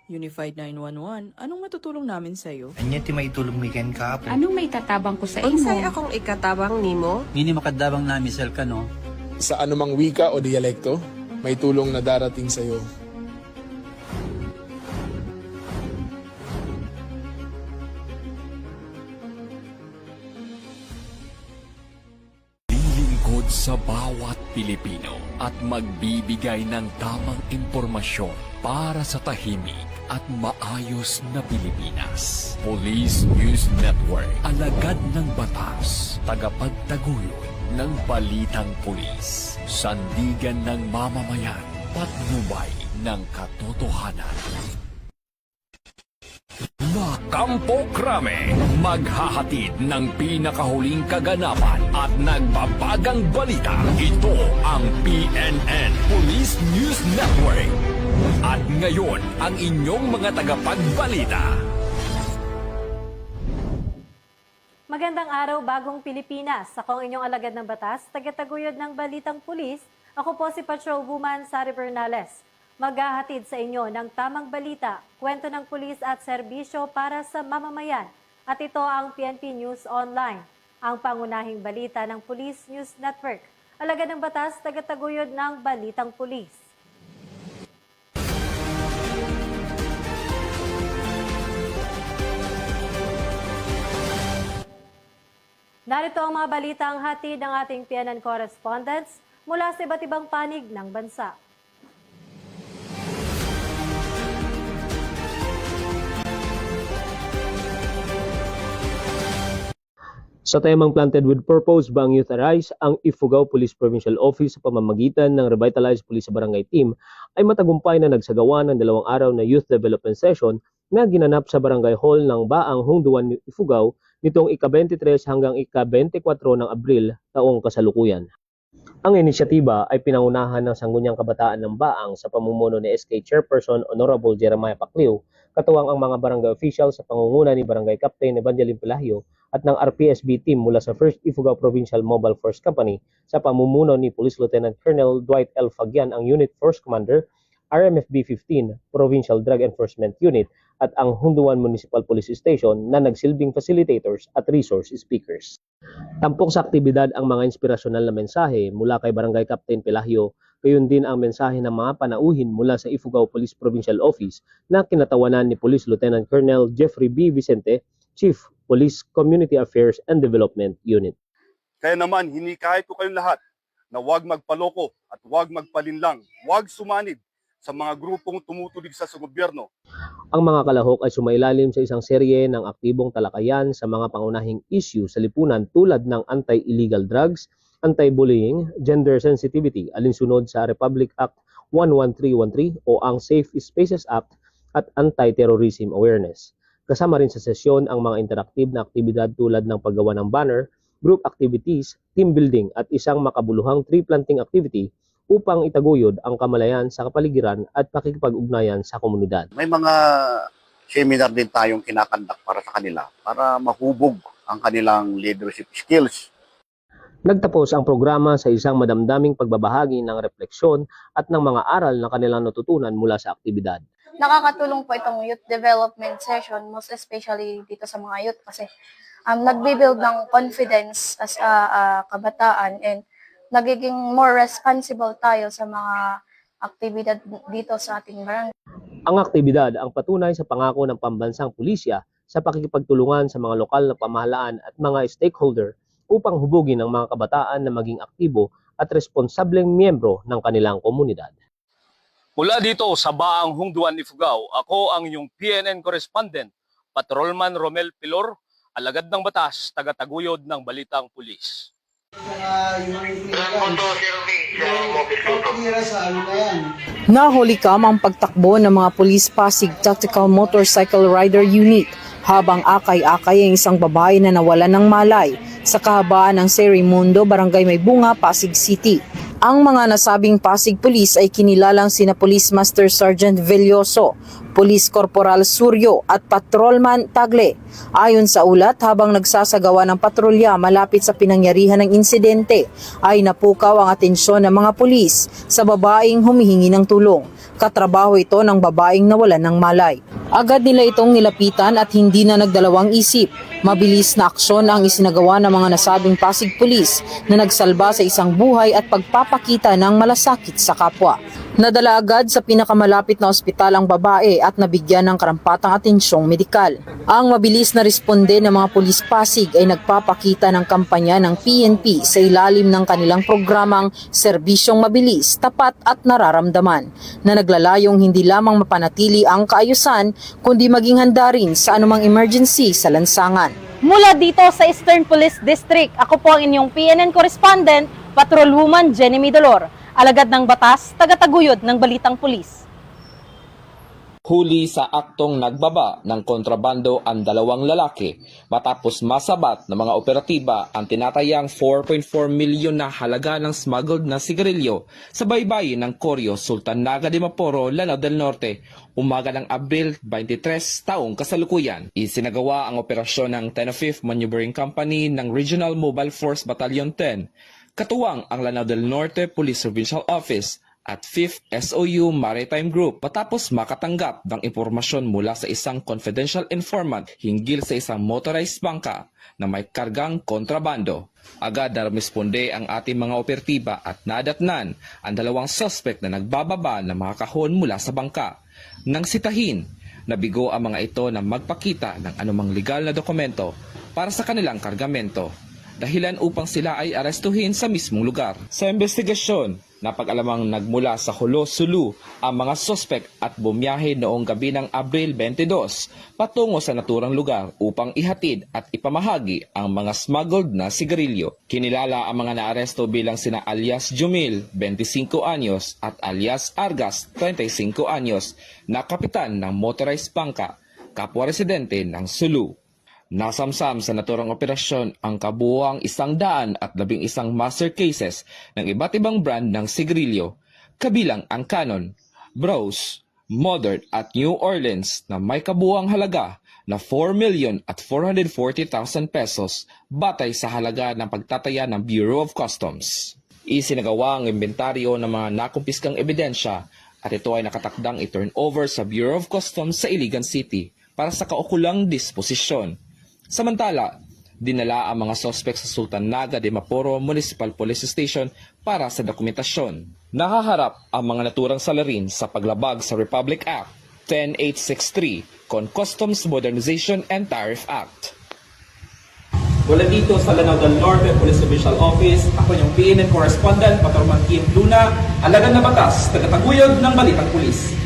Unified 911, anong matutulong namin sa'yo? Anya ti maitulong mi ken ka po. Anong may tatabang ko sa Unsay imo? akong ikatabang nimo? Ngini makadabang namisel ka no. Sa anumang wika o dialekto, may tulong na darating sa iyo. Lilingkod sa bawat Pilipino at magbibigay ng tamang impormasyon para sa tahimik at maayos na Pilipinas. Police News Network, alagad ng batas, tagapagtaguyod ng balitang pulis, sandigan ng mamamayan, patnubay ng katotohanan. Kampo Krame, maghahatid ng pinakahuling kaganapan at nagbabagang balita. Ito ang PNN Police News Network. At ngayon, ang inyong mga tagapagbalita. Magandang araw, bagong Pilipinas. Ako ang inyong alagad ng batas, tagataguyod ng Balitang Pulis. Ako po si Patrolwoman Sari Bernales. Maghahatid sa inyo ng tamang balita, kwento ng pulis at serbisyo para sa mamamayan. At ito ang PNP News Online, ang pangunahing balita ng Police News Network. Alagad ng batas, tagataguyod ng Balitang Pulis. Narito ang mga balitang hatid ng ating PNN correspondents mula sa iba't ibang panig ng bansa. Sa temang Planted with Purpose, Bang Youth Arise, ang Ifugao Police Provincial Office sa pamamagitan ng Revitalized Police Barangay Team ay matagumpay na nagsagawa ng 2 araw na youth development session na ginanap sa Barangay Hall ng Baang Hungduan, Ifugao nitong ika-23 hanggang ika-24 ng Abril taong kasalukuyan. Ang inisyatiba ay pinangunahan ng Sangguniang Kabataan ng Baang sa pamumuno ni SK Chairperson Honorable Jeremiah Pacliw, katuwang ang mga barangay official sa pangunguna ni Barangay Captain Evangeline Pelahio at ng RPSB team mula sa 1st Ifugao Provincial Mobile Force Company sa pamumuno ni Police Lieutenant Colonel Dwight L. Fagian, ang Unit Force Commander, RMFB 15 Provincial Drug Enforcement Unit at ang Hunduan Municipal Police Station na nagsilbing facilitators at resource speakers. Tampok sa aktibidad ang mga inspirasyonal na mensahe mula kay Barangay Captain Pelahio, gayon din ang mensahe ng mga panauhin mula sa Ifugao Police Provincial Office na kinatawanan ni Police Lieutenant Colonel Jeffrey B. Vicente, Chief Police Community Affairs and Development Unit. Kaya naman, hinikayat ko kayong lahat na huwag magpaloko at huwag magpalinlang, huwag sumanib sa mga grupong tumutulig sa gobyerno. Ang mga kalahok ay sumailalim sa isang serye ng aktibong talakayan sa mga pangunahing issue sa lipunan tulad ng anti-illegal drugs, anti-bullying, gender sensitivity, alinsunod sa Republic Act 11313 o ang Safe Spaces Act at Anti-Terrorism Awareness. Kasama rin sa sesyon ang mga interaktive na aktibidad tulad ng paggawa ng banner, group activities, team building at isang makabuluhang tree planting activity upang itaguyod ang kamalayan sa kapaligiran at pakikipag-ugnayan sa komunidad. May mga seminar din tayong kinakandak para sa kanila para mahubog ang kanilang leadership skills. Nagtapos ang programa sa isang madamdaming pagbabahagi ng refleksyon at ng mga aral na kanilang natutunan mula sa aktibidad. Nakakatulong po itong youth development session, most especially dito sa mga youth kasi nagbibuild ng confidence as a kabataan and nagiging more responsible tayo sa mga aktibidad dito sa ating barangay. Ang aktibidad ang patunay sa pangako ng pambansang pulisya sa pakikipagtulungan sa mga lokal na pamahalaan at mga stakeholder upang hubugin ang mga kabataan na maging aktibo at responsableng miyembro ng kanilang komunidad. Mula dito sa Baang Hungduan, Ifugao, ako ang inyong PNN correspondent, Patrolman Romel Pilor, alagad ng batas, tagataguyod ng Balitang Pulis. Nahulikam ang pagtakbo ng mga Police Pasig Tactical Motorcycle Rider Unit habang akay-akay ang isang babae na nawalan ng malay sa kahabaan ng Serimundo, Barangay Maybunga, Pasig City. Ang mga nasabing Pasig Police ay kinilalang sina Police Master Sergeant Velloso, Police Corporal Suryo at Patrolman Tagle. Ayon sa ulat, habang nagsasagawa ng patrolya malapit sa pinangyarihan ng insidente, ay napukaw ang atensyon ng mga pulis sa babaeng humihingi ng tulong. Katrabaho ito ng babaeng nawalan ng malay. Agad nila itong nilapitan at hindi na nagdalawang isip. Mabilis na aksyon ang isinagawa ng mga nasabing Pasig Police na nagsalba sa isang buhay at pagpapakita ng malasakit sa kapwa. Nadala agad sa pinakamalapit na ospital ang babae at nabigyan ng karampatang atensyong medikal. Ang mabilis na responde ng mga pulis Pasig ay nagpapakita ng kampanya ng PNP sa ilalim ng kanilang programang Serbisyong Mabilis, Tapat at Nararamdaman, na naglalayong hindi lamang mapanatili ang kaayusan kundi maging handa rin sa anumang emergency sa lansangan. Mula dito sa Eastern Police District, ako po ang inyong PNN correspondent, Patrolwoman Jenny Midolor. Alagad ng batas, tagataguyod ng Balitang Pulis. Huli sa aktong nagbaba ng kontrabando ang dalawang lalaki matapos masabat ng mga operatiba ang tinatayang 4.4 milyon na halaga ng smuggled na sigarilyo sa baybayin ng Corio, Sultan Naga de Maporo, Lanao del Norte, umaga ng Abril 23 taong kasalukuyan. Isinagawa ang operasyon ng 10th Maneuvering Company ng Regional Mobile Force Battalion 10, katuwang ang Lanao del Norte Police Provincial Office at 5th SOU Maritime Group matapos makatanggap ng impormasyon mula sa isang confidential informant hinggil sa isang motorized bangka na may kargang kontrabando. Agad na rumisponde ang ating mga operatiba at nadatnan ang dalawang suspect na nagbababa ng mga kahon mula sa bangka. Nang sitahin, nabigo ang mga ito na magpakita ng anumang legal na dokumento para sa kanilang kargamento, dahilan upang sila ay arestuhin sa mismong lugar. Sa investigasyon, napag-alamang nagmula sa Jolo, Sulu ang mga sospek at bumiyahe noong gabi ng Abril 22 patungo sa naturang lugar upang ihatid at ipamahagi ang mga smuggled na sigarilyo. Kinilala ang mga naaresto bilang sina alias Jumil, 25 anyos at alias Argas, 35 anyos, na kapitan ng motorized bangka, kapwa residente ng Sulu. Nasamsam sa naturang operasyon ang kabuuang 111 master cases ng iba't ibang brand ng sigarilyo, kabilang ang Canon, Brose, Modern at New Orleans na may kabuuang halaga na 4,440,000 pesos batay sa halaga ng pagtataya ng Bureau of Customs. Isinagawa ang inventaryo ng mga nakumpiskang ebidensya at ito ay nakatakdang i-turn over sa Bureau of Customs sa Iligan City para sa kaukulang disposisyon. Samantala, dinala ang mga suspect sa Sultan Naga de Maporo Municipal Police Station para sa dokumentasyon. Nakaharap ang mga naturang salarin sa paglabag sa Republic Act 10863 con Customs Modernization and Tariff Act. Wala dito sa Lanao del Norte Police Official Office, ako yung PNN Correspondent, Patrolman Kim Luna, alagad na batas, tagataguyod ng Balitang Pulis.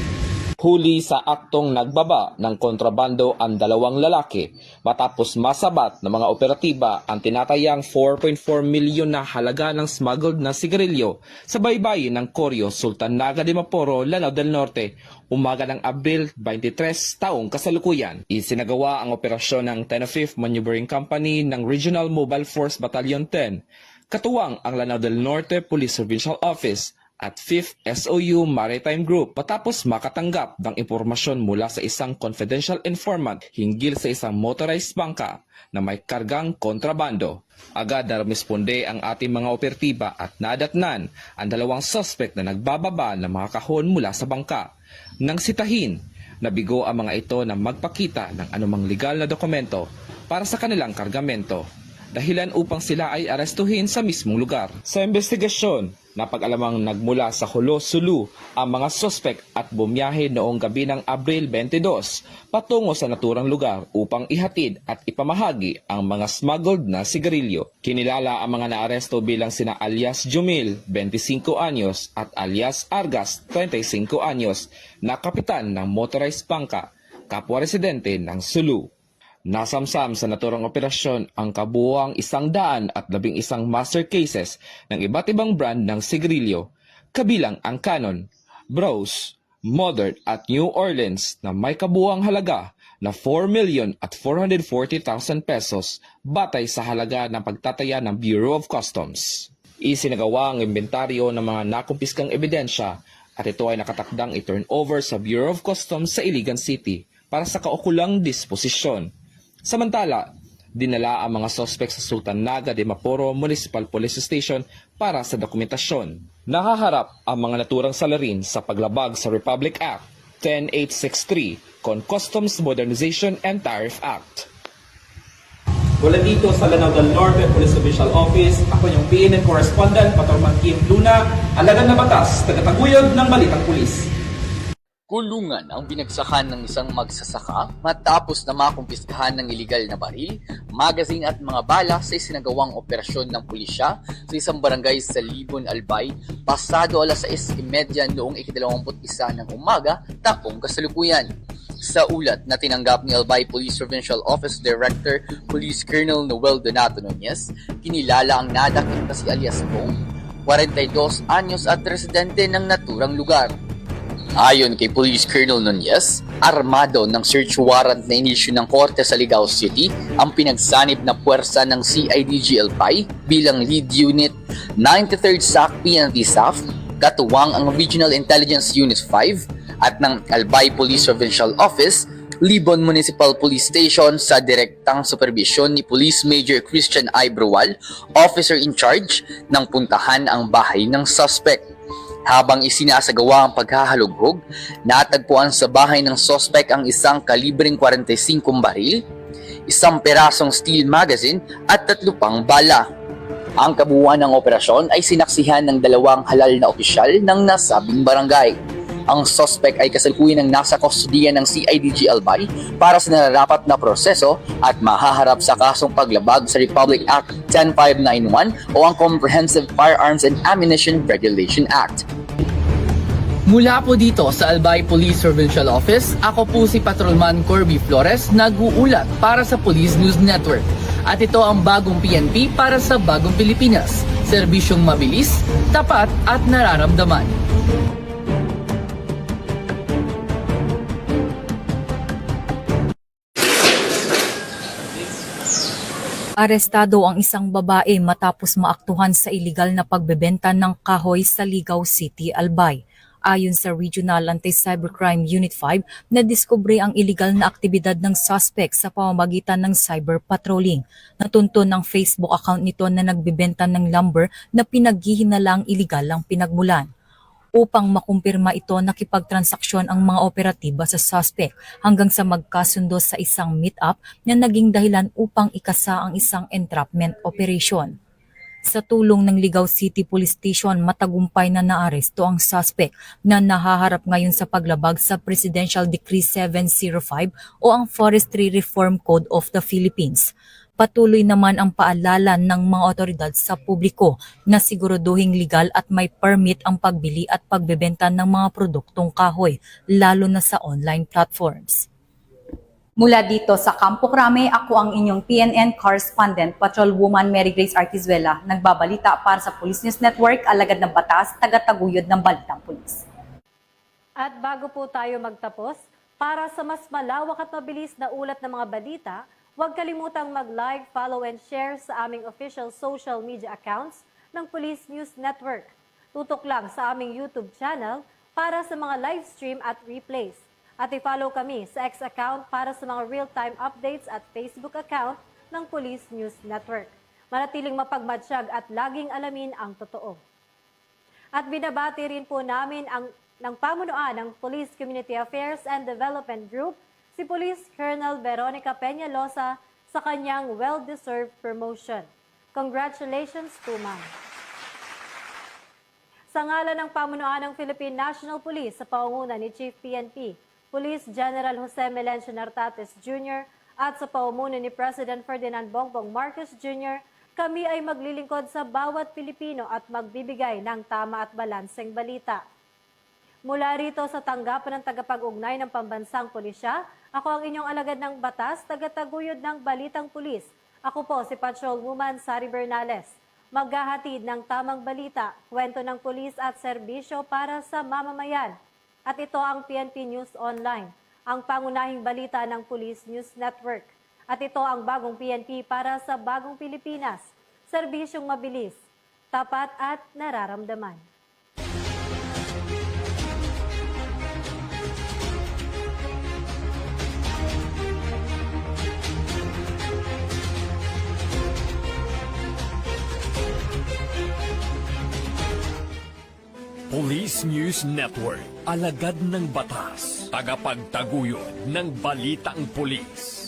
Huli sa aktong nagbaba ng kontrabando ang dalawang lalaki matapos masabat ng mga operatiba ang tinatayang 4.4 milyon na halaga ng smuggled na sigarilyo sa baybayin ng Corio, Sultan Naga de Maporo, Lanao del Norte, umaga ng Abril 23 taong kasalukuyan. Isinagawa ang operasyon ng 10th Maneuvering Company ng Regional Mobile Force Battalion 10, katuwang ang Lanao del Norte Police Provincial Office at 5th SOU Maritime Group matapos makatanggap ng impormasyon mula sa isang confidential informant hinggil sa isang motorized bangka na may kargang kontrabando. Agad na rumisponde ang ating mga operatiba at nadatnan ang dalawang suspect na nagbababa ng mga kahon mula sa bangka. Nang sitahin, nabigo ang mga ito na magpakita ng anumang legal na dokumento para sa kanilang kargamento, dahilan upang sila ay arestuhin sa mismong lugar. Sa investigasyon, napag-alamang nagmula sa Jolo, Sulu ang mga sospek at bumiyahe noong gabi ng Abril 22 patungo sa naturang lugar upang ihatid at ipamahagi ang mga smuggled na sigarilyo. Kinilala ang mga naaresto bilang sina alias Jumil, 25 anyos at alias Argas, 35 anyos, na kapitan ng motorized bangka, kapwa residente ng Sulu. Nasamsam sa naturang operasyon ang kabuuang 111 master cases ng iba't ibang brand ng sigarilyo, kabilang ang Canon, Brose, Modern at New Orleans na may kabuuang halaga na 4,440,000 pesos batay sa halaga ng pagtataya ng Bureau of Customs. Isinagawa ang inventaryo ng mga nakumpiskang ebidensya at ito ay nakatakdang i-turn over sa Bureau of Customs sa Iligan City para sa kaukulang disposisyon. Samantala, dinala ang mga suspect sa Sultan Naga de Maporo Municipal Police Station para sa dokumentasyon. Nahaharap ang mga naturang salarin sa paglabag sa Republic Act 10863 con Customs Modernization and Tariff Act. Mula dito sa Lanao del Norte Police Official Office, ako yung PNN Correspondent, Patrolman Kim Luna, alagad na batas, tagataguyod ng Balitang Pulis. Kulungan ang binagsakan ng isang magsasaka matapos na makumpiskahan ng iligal na baril, magazine at mga bala sa isinagawang operasyon ng pulisya sa isang barangay sa Libon, Albay, pasado alas 6:30 noong 21 ng umaga, taong kasalukuyan. Sa ulat na tinanggap ni Albay Police Provincial Office Director Police Colonel Noel Donato Nunez, kinilala ang nadakip na si alias Bong, 42 anyos at residente ng naturang lugar. Ayon kay Police Colonel Nunez, armado ng search warrant na inisyu ng korte sa Ligao City ang pinagsanib na puwersa ng CIDG Albay bilang lead unit 93rd SAC PNP Staff, katuwang ang Regional Intelligence Unit 5 at ng Albay Police Provincial Office, Libon Municipal Police Station sa direktang supervisyon ni Police Major Christian I. Brual, officer in charge, ng puntahan ang bahay ng suspect. Habang isinasagawa ang paghahalughog, natagpuan sa bahay ng suspect ang isang kalibreng 45 baril, isang perasong steel magazine at 3 pang bala. Ang kabuuan ng operasyon ay sinaksihan ng 2 halal na opisyal ng nasabing barangay. Ang suspect ay kasalukuyan ng nasa kustodiya ng CIDG Albay para sa nararapat na proseso at mahaharap sa kasong paglabag sa Republic Act 10591 o ang Comprehensive Firearms and Ammunition Regulation Act. Mula po dito sa Albay Police Provincial Office, ako po si Patrolman Corby Flores, nag-uulat para sa Police News Network. At ito ang bagong PNP para sa bagong Pilipinas. Serbisyong mabilis, tapat at nararamdaman. Arestado ang isang babae matapos maaktuhan sa iligal na pagbebenta ng kahoy sa Ligao City, Albay. Ayon sa Regional Anti-Cybercrime Unit 5, nadiskubre ang iligal na aktibidad ng suspect sa pamamagitan ng cyber patrolling. Natunto ng Facebook account nito na nagbebenta ng lumber na pinaghihinalang iligal ang pinagmulan. Upang makumpirma ito, nakipagtransaksyon ang mga operatiba sa suspect hanggang sa magkasundo sa isang meet-up na naging dahilan upang ikasa ang isang entrapment operation. Sa tulong ng Ligao City Police Station, matagumpay na naaresto ang suspect na nahaharap ngayon sa paglabag sa Presidential Decree 705 o ang Forestry Reform Code of the Philippines. Patuloy naman ang paalala ng mga otoridad sa publiko na siguraduhing legal at may permit ang pagbili at pagbebenta ng mga produktong kahoy, lalo na sa online platforms. Mula dito sa Campo Crame, ako ang inyong PNN Correspondent, Patrolwoman Mary Grace Artizuela, nagbabalita para sa Police News Network, alagad ng batas, tagataguyod ng Balitang Pulis. At bago po tayo magtapos, para sa mas malawak at mabilis na ulat ng mga balita, huwag kalimutang mag-like, follow and share sa aming official social media accounts ng Police News Network. Tutok lang sa aming YouTube channel para sa mga live stream at replays. At i-follow kami sa X account para sa mga real-time updates at Facebook account ng Police News Network. Manatiling mapagmatsyag at laging alamin ang totoo. At binabati rin po namin ng pamunuan ng Police Community Affairs and Development Group, si Police Colonel Veronica Peñalosa sa kanyang well-deserved promotion. Congratulations to ma'am. Sa ngalan ng pamunuan ng Philippine National Police sa pangunguna ni Chief PNP, Police General Jose Melencio Nartates Jr. at sa pamumuno ni President Ferdinand Bongbong Marcos Jr., kami ay maglilingkod sa bawat Pilipino at magbibigay ng tama at balanseng balita. Mula rito sa tanggapan ng tagapag-ugnay ng Pambansang Pulisya, ako ang inyong alagad ng batas, tagataguyod ng Balitang Pulis. Ako po si Patrolwoman Sari Bernales. Maghahatid ng tamang balita, kwento ng pulis at serbisyo para sa mamamayan. At ito ang PNP News Online, ang pangunahing balita ng Police News Network. At ito ang bagong PNP para sa bagong Pilipinas, serbisyong mabilis, tapat at nararamdaman. Police News Network, alagad ng batas, tagapagtaguyod ng balitang pulis.